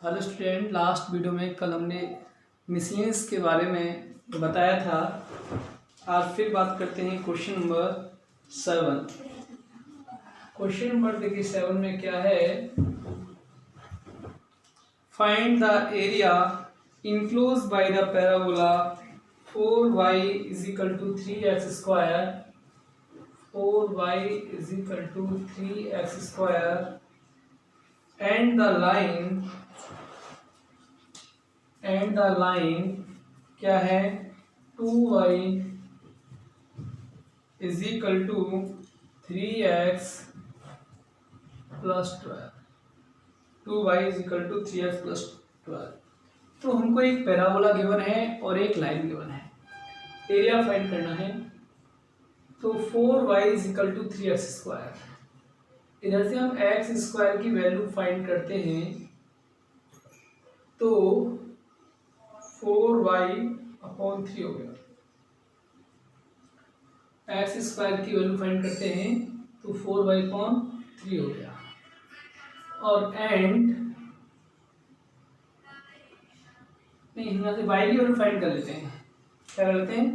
Hello student, last video में कल हमने मिसलेनियस के बारे में बताया था। आज फिर बात करते हैं क्वेश्चन नंबर 7। क्वेश्चन नंबर देखिए 7 में क्या है, find the area enclose by the parabola 4y is equal to 3x square 4y is equal to 3x square and the line क्या है 2y is equal to 3x plus 12। 2y is equal to 3x plus 12। तो हमको एक parabola given है और एक line given है, area find करना है। तो 4y is equal to 3x square, इधर से हम x स्क्वायर की वैल्यू फाइंड करते हैं। तो 4y अपॉन 3 हो गया। एक्स स्क्वायर की वैल्यू फाइंड करते हैं तो 4y अपॉन 3 हो गया। और एंड नहीं, यहाँ से y की वैल्यू फाइंड कर लेते हैं। क्या कर लेते हैं,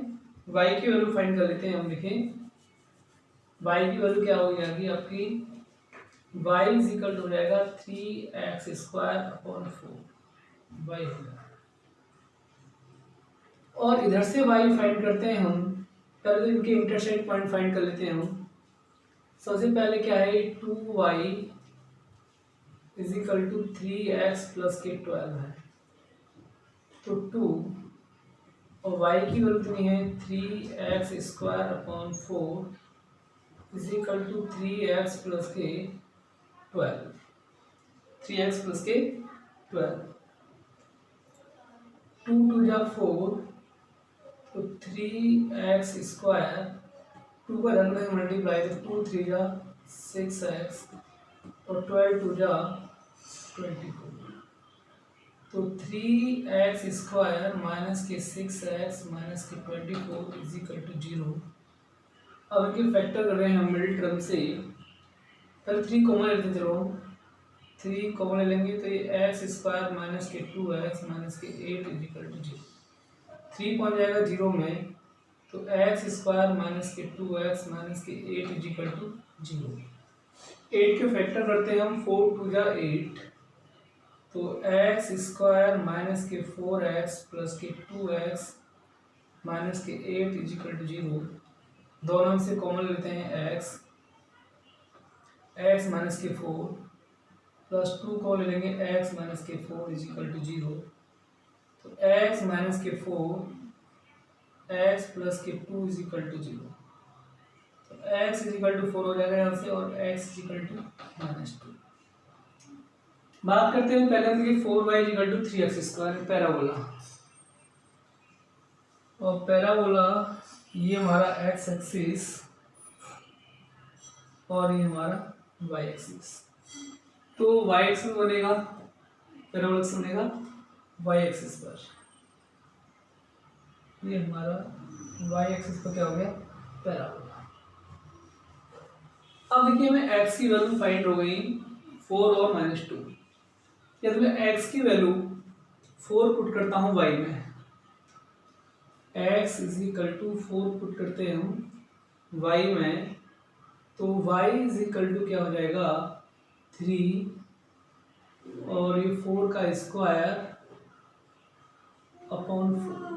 y की वैल्यू फाइंड कर लेते हैं। हम देखें y की वैल्यू क्या हो जाएगी आपकी, y इज इक्वल टू हो जाएगा 3x स्क्वायर अपॉन 4 y हो गया। और इधर से y फाइंड करते हैं हम। पहले तो इनके इंटरसेक्ट पॉइंट फाइंड कर लेते हैं हम। सबसे पहले क्या है, 2y is equal to 3x plus के 12 है। तो 2 और y की वैल्यू कितनी है 3x square upon 4 is equal to 3x plus के 12। 3x प्लस के 12, 2 2 जा 4, तो 3x स्क्वायर 2 का रन में मल्टीप्लाई, तो 2 3 जा 6x और 12 2 जा 24। तो 3x स्क्वायर माइनस के 6x माइनस के 24 इज इक्वल टू 0। अब इनके फैक्टर कर रहे हैं हम मिडिल टर्म से। पहले 3 कॉमन लेते चलो, 3 कॉमन ले लेंगे तो ये x स्क्वायर माइनस के 2x माइनस के 8 इज इक्वल टू 0। 3 पहुँच जाएगा 0 में, तो x स्क्वायर माइनस के 2x माइनस के 8 इज इक्वल टू 0। 8 के फैक्टर करते हैं हम, 4 2 जा 8, तो x स्क्वायर माइनस के 4x प्लस के 2x माइनस के 8 इज इक्वल टू 0। दोनों से कॉमन लेते हैं x माइनस के 4 प्लस 2 को ले लेंगे x माइनस के 4 इज इक्वल टू 0। तो x माइनस के 4 x प्लस के 2 इज इक्वल टू 0। तो x इज इक्वल टू 4 हो जाएगा यहाँ से, और x इज इक्वल टू -2। बात करते हैं पहले हम, 4y is equal to 3x square parabola. और पैराबोला ये हमारा x एक्सिस और ये हमारा y एक्सिस। तो y एक्सिस बनेगा, पैराबोला एक्सिस बनेगा y एक्सिस पर। ये हमारा y एक्सिस पर क्या हो गया, पैराबोला। अब देखिए हमें x की वैल्यू फाइंड हो गई 4 और -2। यदि मैं x की वैल्यू 4 पुट करता हूँ y में, x is equal to 4 put करते हैं हम y में, तो y इज इक्वल टू क्या हो जाएगा 3 और ये 4 का स्क्वायर अपॉन 4।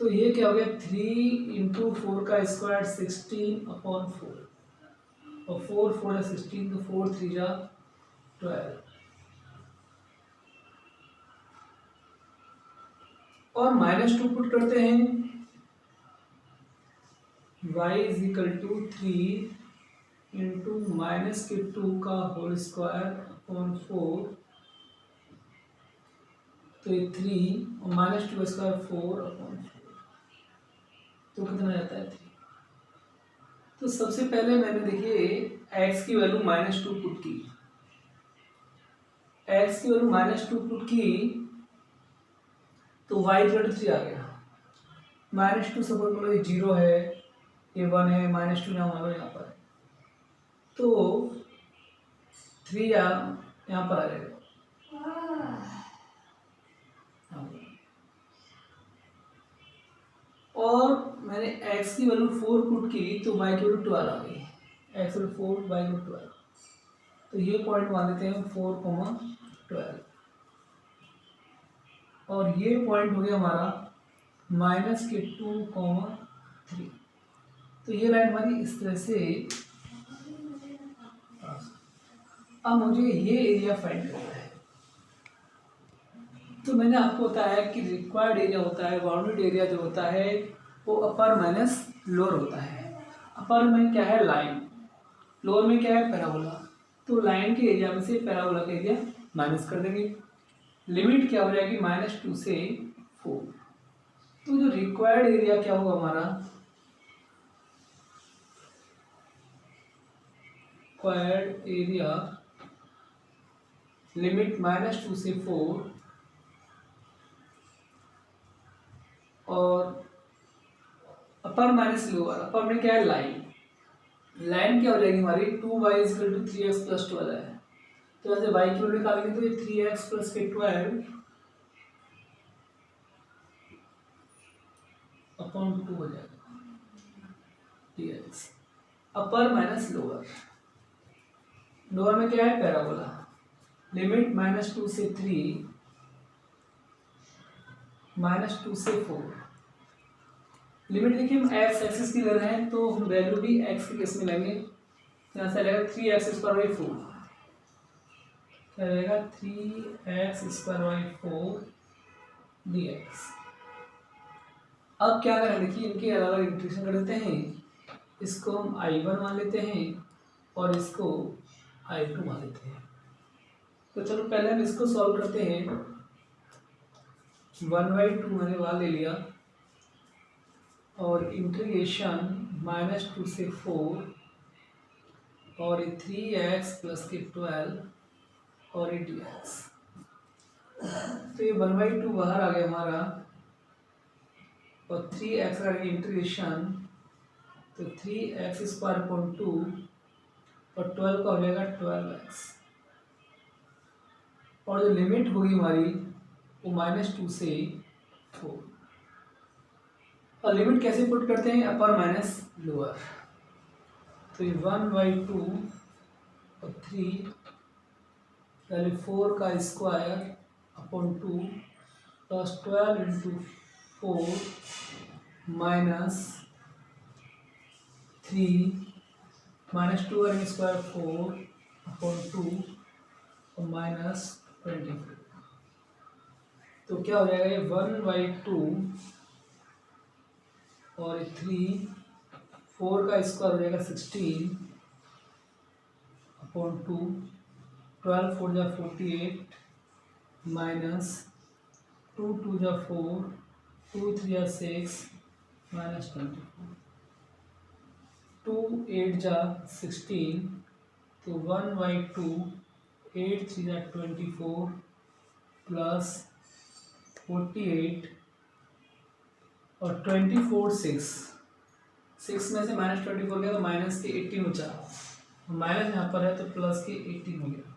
तो ये क्या हो गया 3 इंटू 4 का स्क्वायर 16 अपॉन 4, और 4 4 जा 16, तो 4 3 जा 12। और -2 पुट करते हैं, y is equal to 3 into minus के 2 का होल स्क्वायर अपॉन 4, तो ये 3 और -2 स्क्वायर 4 अपॉन 4, तो कितना रहता है 3। तो सबसे पहले मैंने देखिए x की वैल्यू -2 पुट की, x की वैल्यू -2 पुट की, तो y इक्वल टू 3 आ गया। -2 सपोज करो ये 0 है, ये 1 है, -2 यहाँ पर, तो 3 या यहाँ पर आ जाएगा। और मैंने x की वैल्यू 4 पुट की तो y की वैल्यू 12 आ गई। x value 4, y value 12। तो ये पॉइंट मान लेते हैं 4,12 और ये पॉइंट हो गया हमारा -2,3। तो ये लाइन हमारी इस तरह से। अब मुझे ये एरिया फाइंड करना है। तो मैंने आपको बताया कि रिक्वायर्ड एरिया होता है, बाउंडेड एरिया जो होता है वो अपर माइनस लोअर होता है। अपर में क्या है, लाइन, लोअर में क्या है, पैराबोला। तो लाइन के एरिया में से पैराबोला का एरिया माइनस कर देंगे। लिमिट क्या हो जाएगी, -2 से 4। तो जो रिक्वायर्ड एरिया क्या होगा हमारा, रिक्वायर्ड एरिया लिमिट -2 से 4 और अपर माइनस लोअर। अपर में क्या है, लाइन, लाइन क्या हो जाएगी हमारी 2y = 3x + 12 है। तो ऐसे y की वैल्यू निकालेंगे तो ये 3x + 12 अपॉन 2 हो जाएगा dx। अपर माइनस लोअर, लोअर में क्या है, पैराबोला। लिमिट -2 से 3, -2 से 4। लिमिट देखिए हम x एक्सिस की ले रहे हैं तो हम वैल्यू भी x के केस में लेंगे। यहाँ से रहेगा 3x² / 4, क्या रहेगा 3x² / 4 dx। अब क्या करें, देखिए इनके अलग अलग इंटीग्रेशन कर देते हैं। इसको हम I1 मान लेते हैं और इसको I2 मान लेते हैं। तो चलो पहले हम इसको सॉल्व करते हैं। 1/2 मैंने वहाँ ले लिया और इंटीग्रेशन -2 से 4 और 3x + के 12 और 8x। तो ये 1/2 बाहर आ गया हमारा और 3x का इंटीग्रेशन, तो 3x² / 2 और 12 का हो जाएगा 12x। और जो लिमिट होगी हमारी वो -2 से 4। और लिमिट कैसे पुट करते हैं, अपर माइनस लोअर। तो ये 1/2 और 3 यानी 4 का स्क्वायर अपॉन 2 प्लस 12 × 4 माइनस 3 -2 का स्क्वायर 4 अपॉन 2 और -24। तो क्या हो जाएगा ये 1/2 और 3, 4 का स्क्वायर हो जाएगा 16 अपॉन 2, 12 4 जा 48 माइनस 2 2 जा 4, 2 3 जा 6 माइनस 24, 2 8 जा 16। तो 1/2 8 3 जा 24 प्लस 48 और 24 6 में से -24 गया तो माइनस के 18 बचा। माइनस यहाँ पर है तो प्लस के 18 हो गया,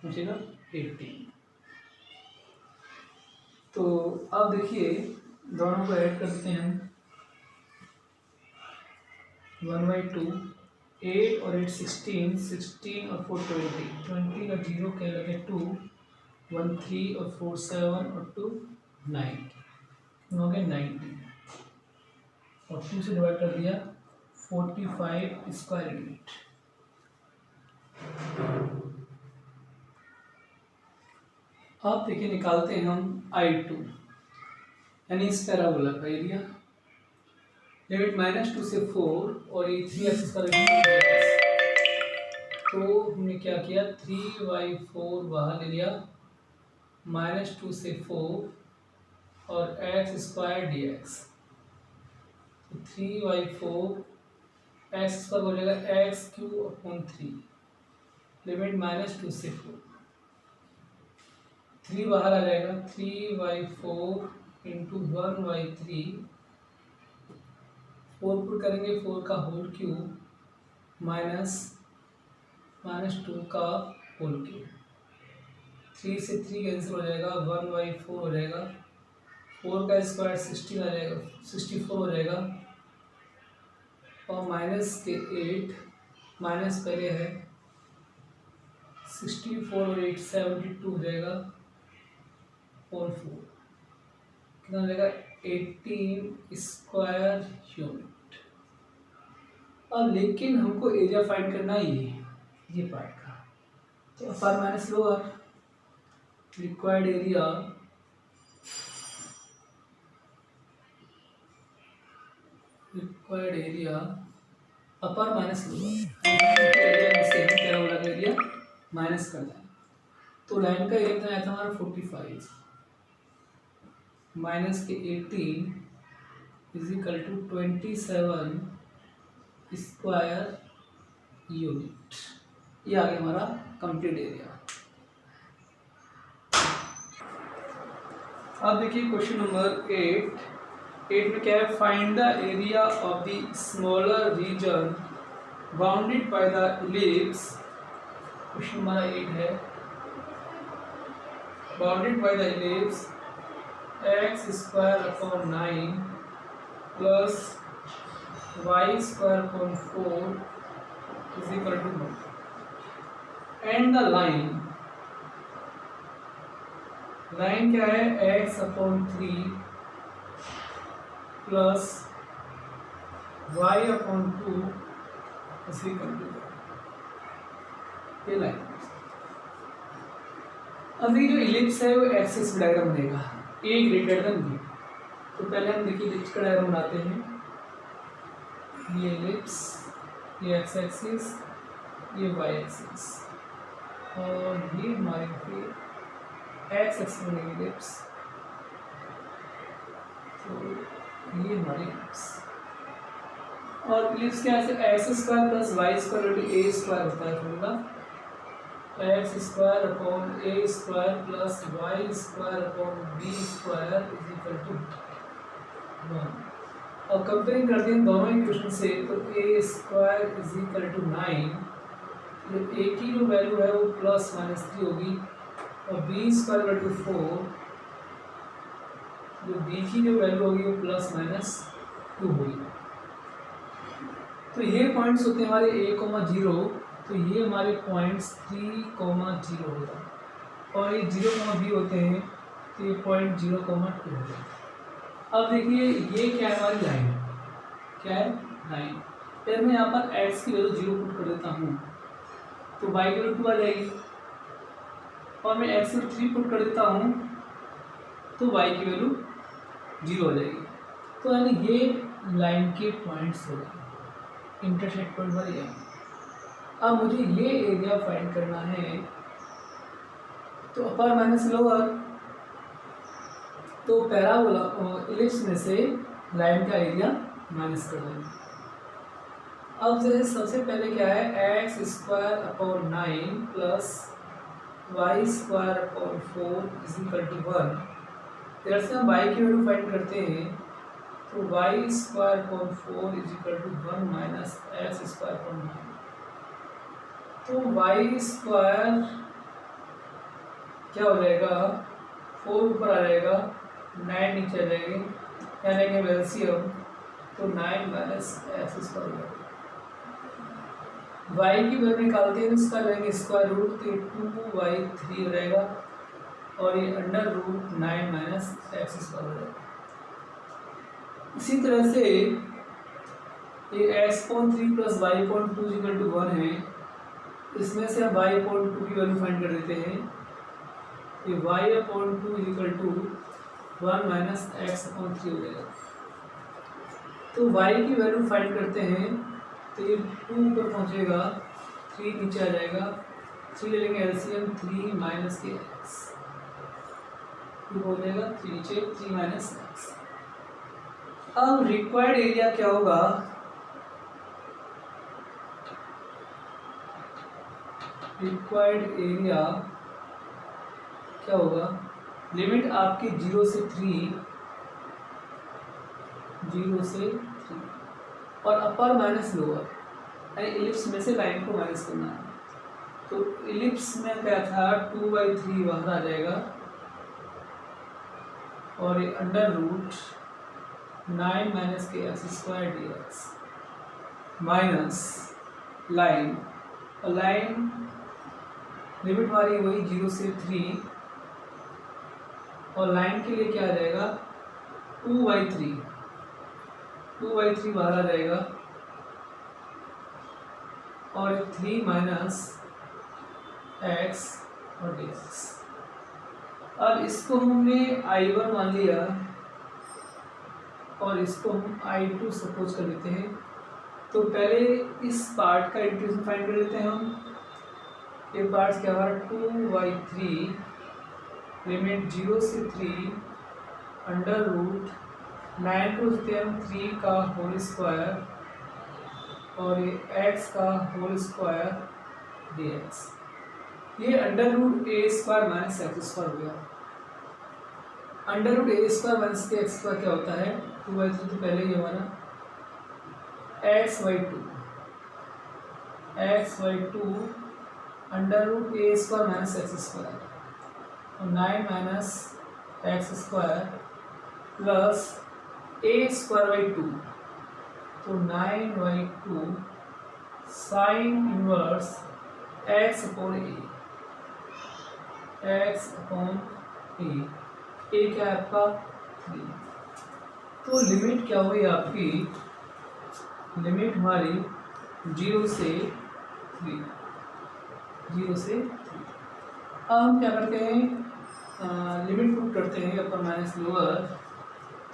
बचेगा 18। तो अब देखिए दोनों को ऐड करते हैं हम। 1/2 8 और 8 16, 16 और 4 20, 20 का 0 क्या लगे 2, 1 3 और 4 7 और 2 9 हो गया 90 और 2 से डिवाइड कर दिया 45 स्क्वायर यूनिट। अब देखिए निकालते हैं हम I2 यानी इस पैराबोला का एरिया। लिमिट -2 से 4 और ये 3x²। तो हमने क्या किया 3/4 बाहर ले लिया, -2 से 4 और x² dx। तो 3/4 x² हो जाएगा x³ / 3। लिमिट -2 से 4, 3 बाहर आ जाएगा 3/4 × 1/3। 4 पुट करेंगे 4 का होल क्यूब माइनस -2 का होल क्यूब। 3 से 3 कैंसिल हो जाएगा, 1/4 हो जाएगा। 4 का स्क्वायर 16 आ जाएगा, 64 हो जाएगा। और माइनस के 8, माइनस पहले है 64 और 8 72 हो जाएगा और 4 कितना हो जाएगा 18 स्क्वायर यूनिट। अब लेकिन हमको एरिया फाइंड करना है ये पार्ट का। तो अपर minus lower, required area upper minus lower. Area से पैराबोला का एरिया माइनस करना है। तो लाइन का एरिया कितना आया था हमारा 45 माइनस के 18 is equal to 27 square unit. ये आ गया हमारा कंप्लीट एरिया। अब देखिए क्वेश्चन नंबर 8 में क्या है, find the area of the smaller region bounded by the ellipse. Question हमारा 8 है, bounded by the ellipse x square upon 9 plus y square upon 4 is equal to 1 and the line क्या है x upon 3 plus y upon 2 is equal to ये line. अब ये जो ellipse है वो एक्सिस डायग्राम बनेगा, a ग्रेटर देन b। तो पहले हम देखिए इलिप्स का डायग्राम बनाते हैं। ये इलिप्स, ये एक्स एक्सिस, ये वाई एक्सिस, और ये हमारे फिर एक्स एक्सिस बनेगी इलिप्स। तो ये हमारी इलिप्स, और इलिप्स क्या है, x square plus y square into a square होता है formula. X square upon a square plus y square upon b square is equal to 1। और कंपेयरिंग करते हैं दोनों इक्वेशन से, तो a square is equal to 9, तो ए की जो वैल्यू है वो प्लस माइनस 3 होगी, और बी स्क्वायर इक्वल टू 4, जो बी की जो वैल्यू होगी वो प्लस माइनस 2 होगी। तो ये पॉइंट्स होते हैं हमारे a,0, तो ये हमारे पॉइंट्स 3,0 होगा, और ये 0,b होते हैं, तो ये पॉइंट 0,2 होगा। अब देखिए ये क्या है, हमारी लाइन क्या है, लाइन। फिर मैं यहाँ पर x की वैल्यू 0 पुट कर देता हूँ, तो y की वैल्यू 2 आ जाएगी, और मैं x की वैल्यू 3 पुट कर देता हूँ, तो y की वैल्यू 0 हो जाएगी। तो यानी ये लाइन के पॉइंट्स हो गए, इंटरसेक्ट पॉइंट वाले ये। अब मुझे ये एरिया फाइंड करना है, तो अपर माइनस लोअर, तो पैराबोला इलिप्स में से लाइन का एरिया माइनस कर देंगे। अब जैसे सबसे पहले क्या है, x square upon 9 plus y square upon 4 is equal to 1। इधर से हम वाई की वैल्यू फाइंड करते हैं, तो y square upon 4 is equal to 1 minus x square upon 9। तो वाई स्क्वायर क्या हो जाएगा, 4 ऊपर आ जाएगा, 9 नीचे आ जाएंगे, यानी कि एलसीएम, तो 9 माइनस एक्स स्क्वायर हो जाएगा। वाई की वैल्यू निकालते हैं, इसका लेंगे स्क्वायर रूट, तो 2y3 हो जाएगा, और ये under root 9 minus x square हो जाएगा। इसी तरह से ये x/3 plus y/2 equal to 1 है, इसमें से हम y/2 की वैल्यू फाइंड कर देते हैं। ये y/2 equal to 1 minus x/3 हो जाएगा। तो y की वैल्यू फाइंड करते हैं, तो ये 2 ऊपर पहुंचेगा, 3 नीचे आ जाएगा, 3 ले लेंगे एलसीएम, 3 माइनस के x, 2 हो जाएगा, 3 नीचे, 3 माइनस x। अब रिक्वायर्ड एरिया क्या होगा, रिक्वायर्ड एरिया क्या होगा, लिमिट आपकी 0 से 3, और अपर माइनस लोअर, यानी इलिप्स में से लाइन को माइनस करना है। तो इलिप्स में क्या था 2/3 बाहर आ जाएगा और ये अंडर रूट 9 माइनस के x square D x minus line, और लाइन लिमिट हमारी वही 0 से 3, और लाइन के लिए क्या आ जाएगा 2/3 बाहर आ जाएगा और 3 माइनस एक्स और डी एक्स। अब इसको हमने I1 मान लिया और इसको हम I2 सपोज कर लेते हैं। तो पहले इस पार्ट का इंटीग्रेशन फाइंड कर लेते हैं हम। ये पार्ट क्या हमारा 2/3 लिमिट 0 से 3 अंडर रूट 9 को देते हैं हम 3 का होल स्क्वायर और ये x का होल स्क्वायर dx। ये अंडर रूट ए स्क्वायर माइनस एक्स स्क्वायर हो गया। अंडर रूट ए स्क्वायर माइनस के एक्स स्क्वायर क्या होता है 2/3, तो पहले ही हमारा x/2 अंडर रूट ए स्क्वायर माइनस एक्स स्क्वायर और 9 minus x square plus a square by 2, तो 9/2 साइन इनवर्स x अपॉन ए, ए क्या है आपका 3। तो लिमिट क्या हुई आपकी, लिमिट हमारी 0 से 3। अब हम क्या करते हैं लिमिट पुट करते हैं अपर माइनस लोअर,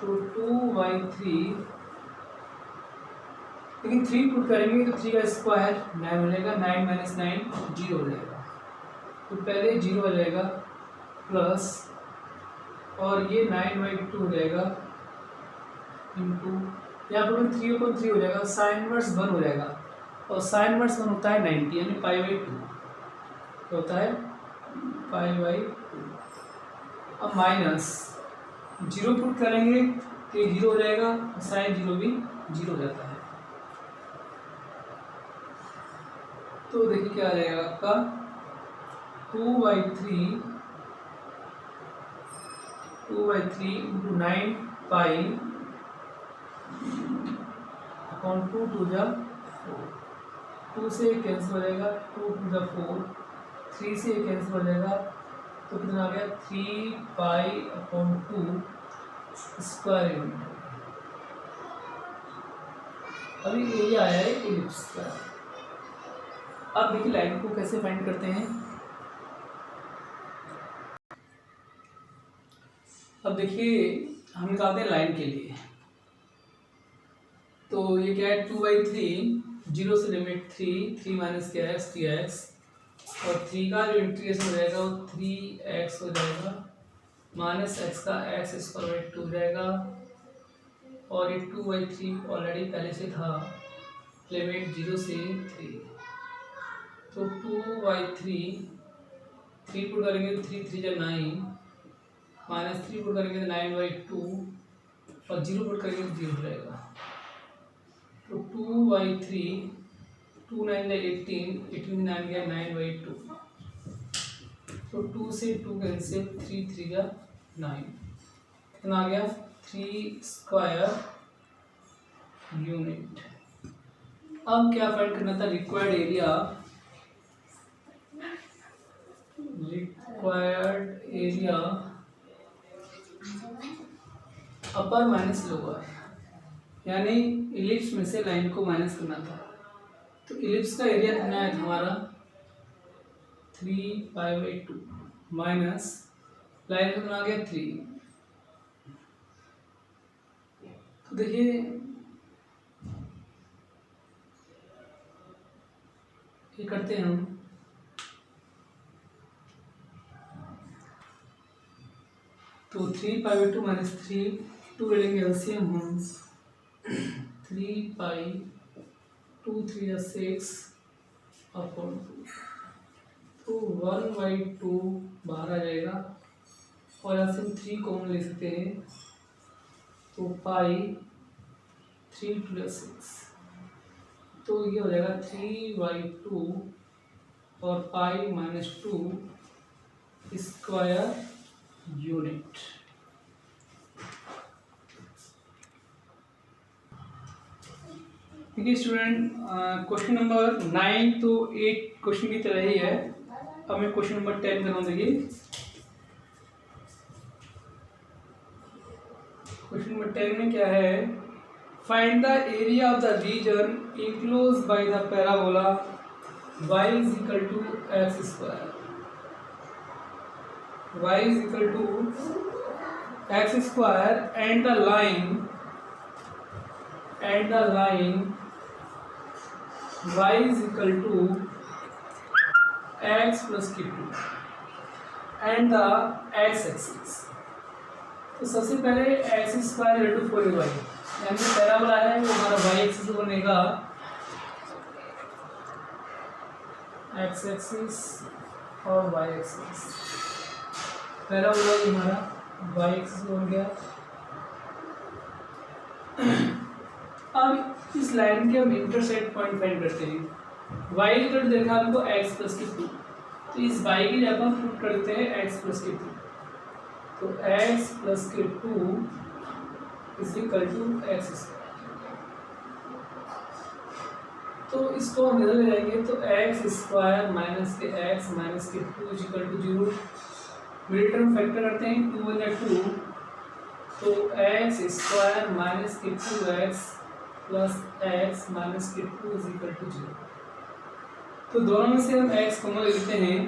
तो 2/3, लेकिन 3 पुट करेंगे तो 3 का स्क्वायर 9 हो जाएगा, 9 माइनस 9 0 हो जाएगा। तो पहले 0 हो जाएगा प्लस और ये 9/2 हो जाएगा इंटू, यहाँ पर 3/3 हो जाएगा, साइन इनवर्स 1 हो जाएगा और साइन इनवर्स 1 होता है 90 यानी π/2 होता है π/2। अब माइनस 0 पुट करेंगे तो ये 0 हो जाएगा, साइन 0 भी 0 हो जाता है। तो देखिए क्या आ जाएगा आपका 2/3 इंटू 9 पाई अपॉन 2 टू जा 4, 2 से कैंसिल हो जाएगा, 2 टू जा 4, 3 से कैंसिल हो जाएगा, तो कितना आ गया 3π/2 स्क्वायर यूनिट। अभी एरिया आया है इलिप्स का। अब देखिए लाइन को कैसे फाइंड करते हैं। अब देखिए हम निकालते हैं लाइन के लिए, तो ये क्या है 2/3 0 से लिमिट 3 माइनस क्या है dx और 3 का जो इंटीग्रेशन हो जाएगा वो 3x हो जाएगा माइनस x का x स्क्वायर बाई 2 हो जाएगा और ये 2/3 ऑलरेडी पहले से था लिमिट 0 से 3, तो 2/3 3 पुट करेंगे तो 3 3 जा 9 माइनस 3 पुट करेंगे तो 9/2 और 0 पुट करेंगे तो 0 हो जाएगा। तो 2/3 2 9 18 18 9 गया 9/2, तो 2 से 2 कैंसिल 3 3 जा 9, कितना आ गया 3 स्क्वायर यूनिट। अब क्या फाइंड करना था required area upper minus lower, यानी इलिप्स में से लाइन को माइनस करना था। तो इलिप्स का एरिया कितना है हमारा 3π/2 माइनस लाइन का कितना आ गया 3। तो देखिए ये करते हैं हम, तो 3π/2 माइनस 3 2 ले लेंगे एलसीएम हम 3π 2 3 या 6 अपॉन 2, तो 1/2 बाहर आ जाएगा और यहाँ से हम 3 कॉमन ले सकते हैं, तो पाई 3 2 6, तो ये हो जाएगा 3/2 और पाई माइनस 2 स्क्वायर यूनिट। देखिए स्टूडेंट, क्वेश्चन नंबर 9 तो 8 क्वेश्चन की तरह ही है। अब मैं क्वेश्चन नंबर 10 कर रहा हूँ। देखिए क्वेश्चन नंबर 10 में क्या है, find the area of the region enclosed by the parabola y is equal to x square, y is equal to x square and the line y is equal to x plus q2 and the x axis। तो सबसे पहले x square equal to 4y, यानी parabola है वो हमारा y axis बनेगा, x axis और y axis. Parabola हमारा y एक्सिस बन गया। अब इस लाइन के हम इंटरसेक्ट पॉइंट फाइंड करते हैं। y इक्वल देखा हमको x प्लस q2, तो इस y की जगह हम पुट करते हैं x प्लस q2, तो x plus q2 is equal to x square. तो इसको हम इधर ले जाएंगे तो एक्स स्क्वायर माइनस के एक्स माइनस के 2 is equal to 0। Middle term factor करते हैं, 2 × 2, तो एक्स स्क्वायर माइनस के 2x प्लस एक्स माइनस के 2 इज इक्वल टू 0। तो दोनों में से हम x कॉमन ले लेते हैं,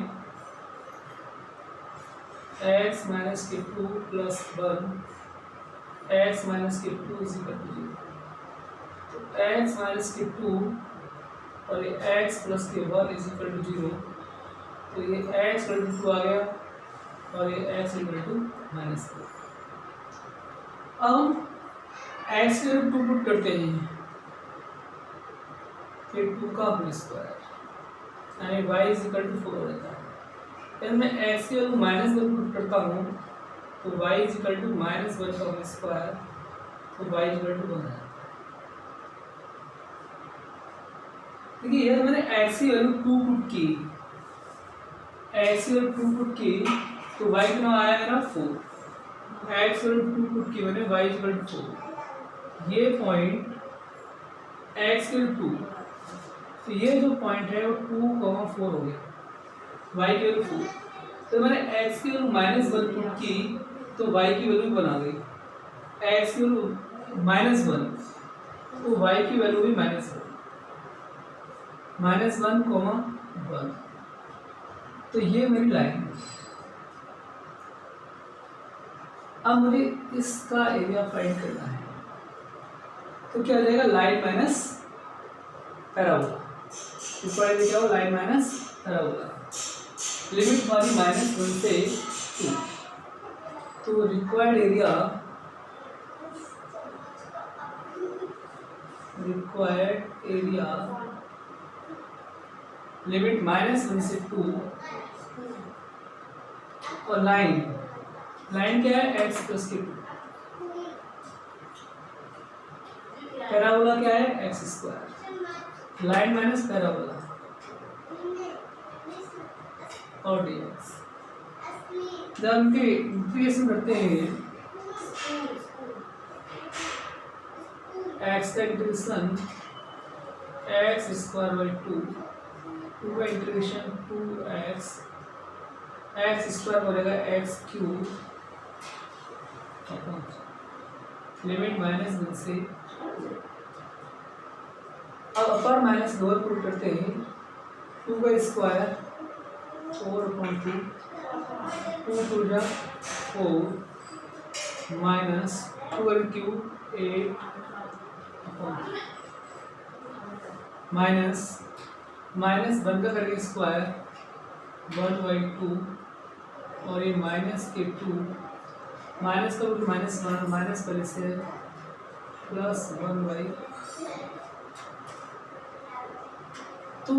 x माइनस के 2 प्लस 1 x माइनस के 2 इज इक्वल टू 0। तो x माइनस के 2 और ये x प्लस के 1 इज इक्वल टू 0, तो ये x इक्वल टू 2 आ गया और ये x इक्वल टू माइनस 2। अब हम x के 2 पुट करते हैं, फिर 2 का होल स्क्वायर यानी y इज इक्वल टू 4 हो जाता है। फिर मैं x की वैल्यू -1 पुट करता हूँ, तो y इज इक्वल टू -1 का होल स्क्वायर, तो y इज इक्वल टू 1 है। देखिए ये मैंने x की वैल्यू 2 पुट की, x की वैल्यू 2 पुट की, तो y कितना आया मेरा 4। x की वैल्यू 2 पुट की मैंने, y इज इक्वल टू 4। ये पॉइंट x की वैल्यू 2, तो ये जो पॉइंट है वो 2,4 हो गया, y की वैल्यू 4। तो मैंने x की वैल्यू -1 पुट की, तो y की वैल्यू 1 आ गई। x की वैल्यू -1, तो y की वैल्यू भी -1, -1, 1। तो ये मेरी लाइन है। अब मुझे इसका एरिया फाइंड करना है, तो क्या हो जाएगा, लाइन माइनस पैराबोला। इसका एरिया क्या हो, लाइन माइनस पैराबोला। लिमिट हमारी -1 से 2, तो रिक्वायर्ड एरिया लिमिट -1 से 2 और लाइन क्या है, x प्लस के 2, पैराबोला क्या है, x square, line minus parabola और dx। जब उनके इंटीग्रेशन करते हैं, x का इंटीग्रेशन x स्क्वायर बाई 2 का इंटीग्रेशन 2x, x स्क्वायर बनेगा x क्यूब, लिमिट -1 से। अब अपर माइनस लोअर पुट करते हैं, 2 का स्क्वायर 4/2, 2 2 जा 4 माइनस 12 क्यूब 8 माइनस -1 का करके स्क्वायर 1/2 और ये -2 माइनस का रूट -1 माइनस पर से प्लस 1/, तो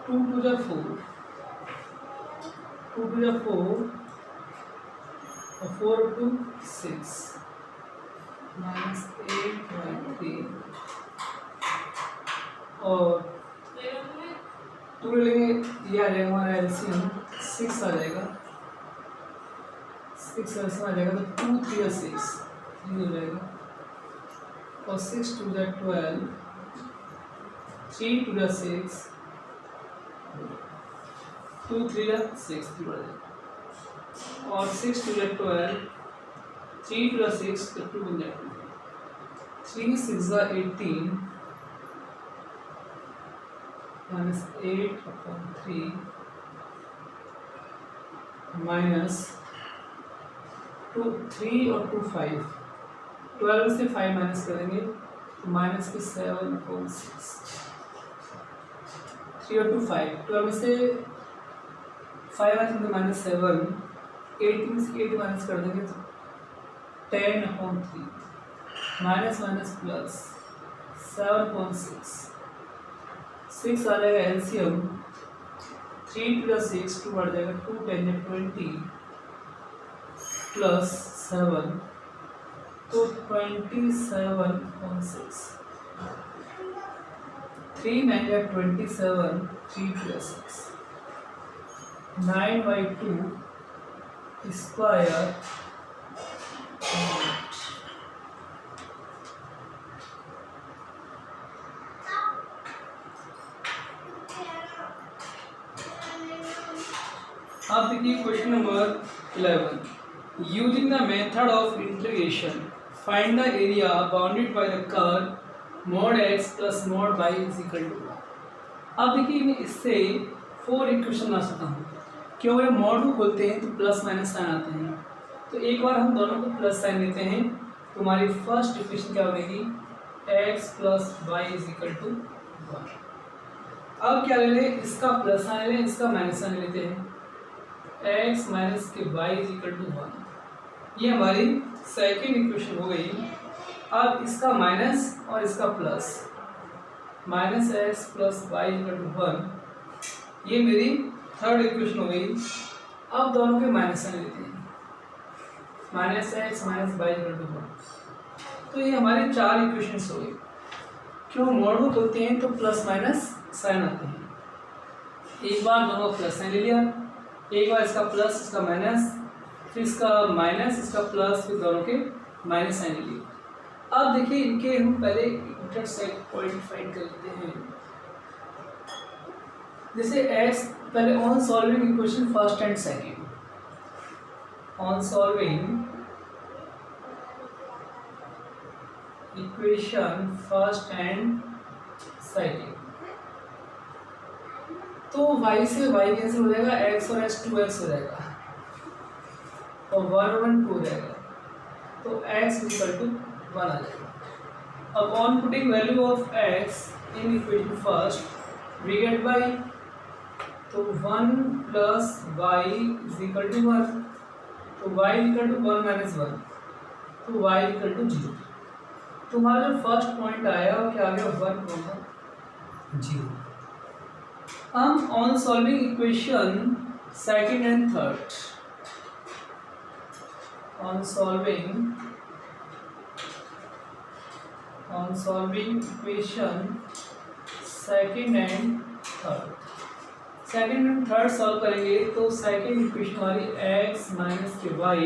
2 2 जा 4, 2 2 जा 4 और 4 2 6 -8/3 और 2 ले लेंगे, ये आ जाएगा हमारा एलसीएम 6 आ जाएगा, 6 एलसीएम आ जाएगा तो 2 3 6 3 हो जाएगा और 6 2 12, 3 2 6, 2 3 6 3 बढ़ जाएगा और 6 2 12, 3 2 6 तो 2 बन जाएगा, 3 6 18 minus 8 upon 3 minus 2 3 और 2 5, 12 से 5 माइनस करेंगे तो माइनस के 7 अपॉन 6, 3 और 2 5, 12 से 5 माइनस करेंगे माइनस 7, 18 से 8 माइनस कर देंगे तो 10 upon 3 minus minus plus 7 upon 6, 6 आ जाएगा एलसीएम 3 + 6 2 बढ़ जाएगा 2 10 20 प्लस 7 तो 27/6, 3 9 27, 3 + 6 9/2 स्क्वायर। अब देखिए question number 11, using the method of integration find the area bounded by the curve mod x + mod y = 1। अब देखिए मैं इससे 4 इक्वेशन बना सकता हूँ, क्यों अगर मॉड को खोलते हैं तो प्लस माइनस साइन आते हैं, तो एक बार हम दोनों को प्लस साइन लेते हैं तो हमारी फर्स्ट इक्वेशन क्या बनेगी x + y = 1। अब क्या ले लें, इसका प्लस साइन ले लें, इसका माइनस साइन लेते हैं, x माइनस के y = 1, ये हमारी सेकेंड इक्वेशन हो गई। अब इसका माइनस और इसका प्लस, -x + y = 1, ये मेरी थर्ड इक्वेशन हो गई। अब दोनों के माइनस साइन लेते हैं, -x - y = 1, तो ये हमारी 4 इक्वेशंस हो गई। क्यों मॉड को खोलते हैं तो प्लस माइनस साइन आते हैं, एक बार दोनों का प्लस साइन ले लिया, एक बार इसका प्लस इसका माइनस, फिर इसका माइनस इसका प्लस, फिर दोनों के माइनस साइन ले लिए। अब देखिए इनके हम पहले इंटरसेक्ट पॉइंट फाइंड कर लेते हैं। जैसे x पहले on solving equation first and second, on solving equation first and second, तो y से y कैंसिल हो जाएगा, x और x 2x हो जाएगा और 1 और 1 2 हो जाएगा, तो x = 1 आ जाएगा। अब on putting value of x in equation first we get y, तो 1 + y = 1, तो y = 1 - 1, तो y = 0। तो हमारा जो फर्स्ट पॉइंट आया वो क्या आ गया 1, 0। हम on solving equation second and third, on solving equation second and third, second and third solve करेंगे तो सेकंड इक्वेशन हमारी x - के y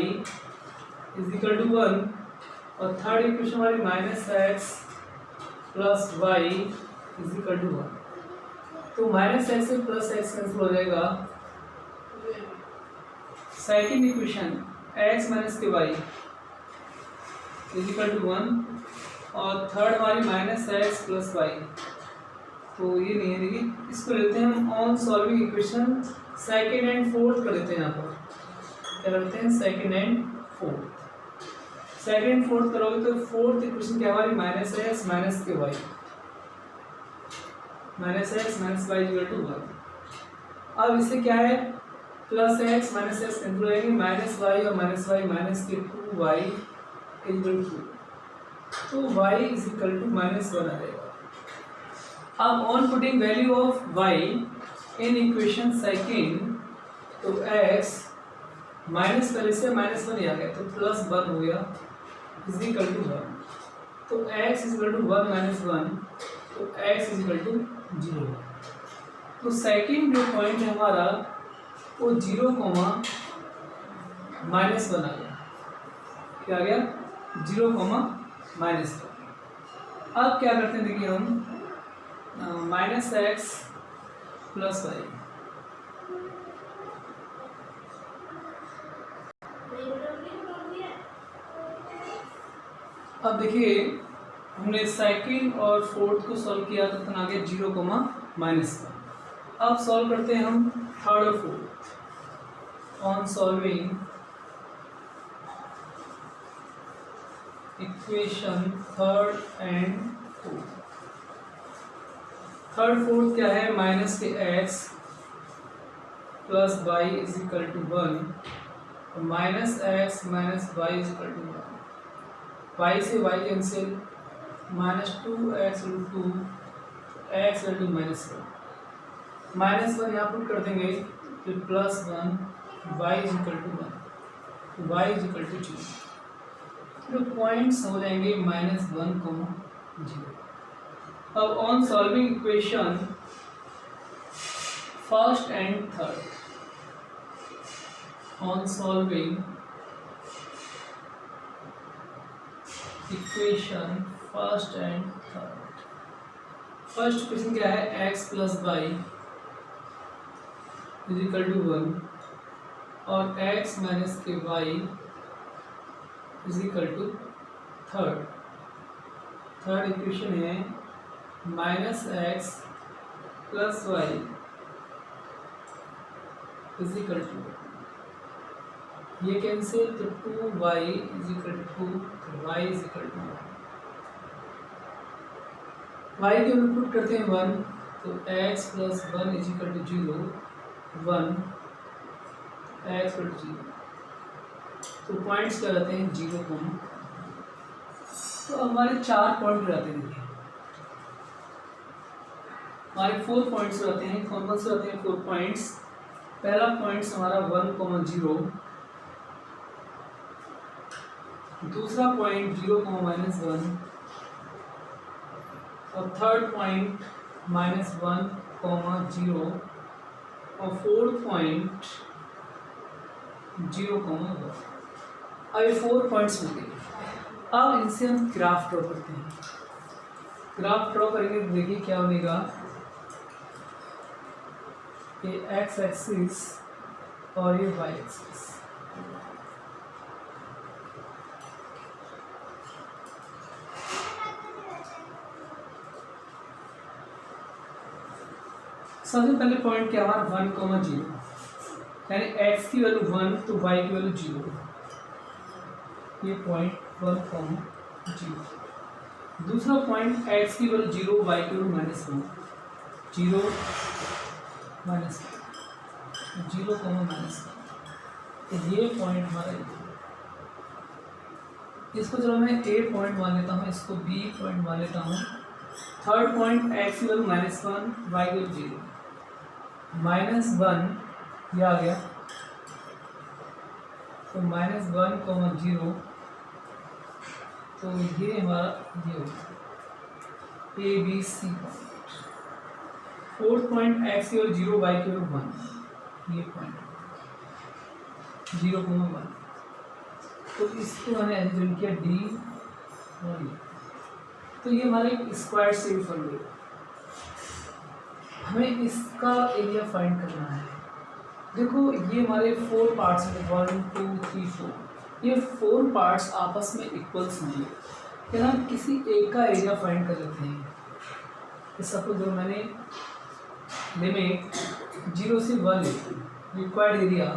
= 1 और थर्ड इक्वेशन हमारी -x + y = 1, तो -x से +x कैंसिल हो जाएगा। सेकंड इक्वेशन x - के y = 1 और थर्ड हमारी -x + y, तो ये नहीं है, देखिए इसको लेते हैं हम on solving equation second and fourth कर लेते हैं। यहाँ पर क्या करते हैं second and fourth, second and fourth करोगे तो फोर्थ इक्वेशन क्या हमारी -x - के y, -x - y = 1। अब इससे क्या है +x - x कैंसिल हो जाएंगे, -y और -y के 2y = 2, तो y = -1 आ जाएगा। अब on putting value of y in equation second, तो x माइनस पहले से -1 ही आ गया तो +1 हो गया = 1, तो x = 1 - 1, तो x इजिकल टू 0। तो सेकेंड जो पॉइंट है हमारा वो 0, -1 आ गया। क्या आ गया? 0, -1। अब क्या करते हैं, देखिए हम -x + y। अब देखिए हमने सेकंड और फोर्थ को सॉल्व किया तो आ गया 0, -1। अब सॉल्व करते हैं हम थर्ड और fourth. On solving equation third and fourth. Third fourth क्या है? -x + y = 1, -x - y = 1। y से y कैंसिल, -2x × 2 x = -1। -1 यहाँ पुट कर देंगे तो +1 y = 1, तो y = 0। तो पॉइंट्स हो जाएंगे -1, 0। अब on solving equation first and third, on solving equation first and third. First equation क्या है? x + y = 1 और x - y = third. Third equation है -x + y = ये कैंसिल, तो 2y = 2, y = 1। y के इनपुट करते हैं 1, तो x + 1 = 0, 1 x = 0। तो पॉइंट्स क्या रहते हैं? 0, तो हमारे 4 पॉइंट रहते हैं। देखिए हमारे 4 पॉइंट्स रहते हैं। कौन कौन से रहते हैं 4 पॉइंट्स? पहला पॉइंट्स हमारा 1, 0। दूसरा पॉइंट 0, -1 और थर्ड पॉइंट -1, 0 और फोर्थ पॉइंट 0, 1। अब ये 4 पॉइंट्स हो गए। अब इनसे हम ग्राफ ड्रॉ करते हैं। ग्राफ ड्रॉ करेंगे तो देखिए क्या बनेगा, ये x एक्सिस और ये y एक्सिस। सबसे पहले पॉइंट क्या हमारा 1, 0, यानी x की वैल्यू 1 तो y की वैल्यू 0। ये पॉइंट 1, 0। दूसरा पॉइंट x की वैल्यू 0, y की वैल्यू -1, 0, -1, 0, -1। तो ये पॉइंट हमारा इसको चलो मैं a पॉइंट मान लेता हूँ, इसको b पॉइंट मान लेता हूँ। थर्ड पॉइंट x की वैल्यू -1, y की वैल्यू 0, -1 ये आ गया, तो -1, 0। तो ये हमारा ये होगा A B C point. Fourth point x की वैल्यू 0, y की वैल्यू 1, ये पॉइंट 0, 1। तो इसको मैंने एलिमिनेट किया D और E। तो ये हमारा एक स्क्वायर शेप बन गया। हमें इसका एरिया फाइंड करना है। देखो ये हमारे 4 पार्ट्स हैं, 1, 2, 3, 4। ये 4 पार्ट्स आपस में इक्वल्स होंगे। फिर हम किसी एक का एरिया फाइंड कर लेते हैं। सपोज जो मैंने लिमिट 0 से 1 लेती हूँ, रिक्वायर्ड एरिया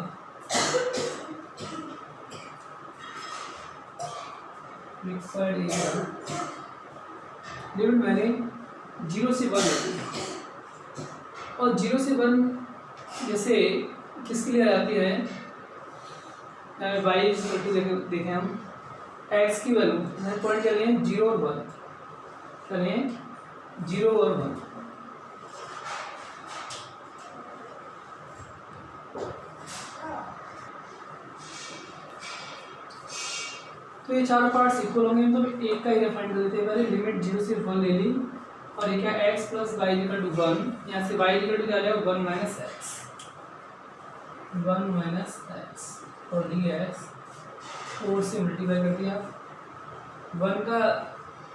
लिमिट मैंने 0 से 1 लेती हूँ। और 0 से 1 जैसे किसके लिए आती है, y देखें हम x की वैल्यू पॉइंट क्या लें 0 और 1, चलें 0 और 1। तो ये चारों पार्ट्स इक्वल होंगे, तो एक का एरिया फाइंड कर देते हैं। पहले लिमिट 0 से 1 ले ली और ये क्या x plus y equal to 1, यहाँ से y इक्वल टू क्या आ जाएगा 1 माइनस एक्स, 1 माइनस एक्स और dx 4 से मल्टीप्लाई कर दिया, 1 का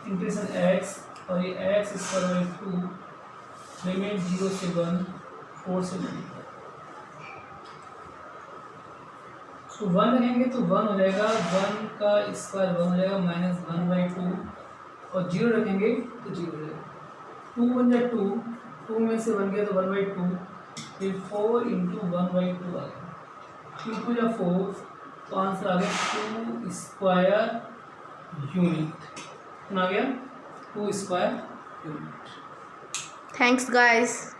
इंटीग्रेशन x और ये x स्क्वायर बाई 2 लिमिट 0 से 1 4 से मल्टीप्लाई, तो 1 रखेंगे तो 1 हो जाएगा, 1 का स्क्वायर 1 हो जाएगा माइनस 1 बाई 2 और 0 रखेंगे तो 0 हो जाएगा, 2 बन जाए 2, 2 में से 1 गया तो 1 बाई 2, फिर 4 इंटू 1 बाई 2 आ गया, 2 टू या 4, तो आंसर आ गया 2 स्क्वायर यूनिट, आ गया 2 स्क्वायर यूनिट। Thanks guys.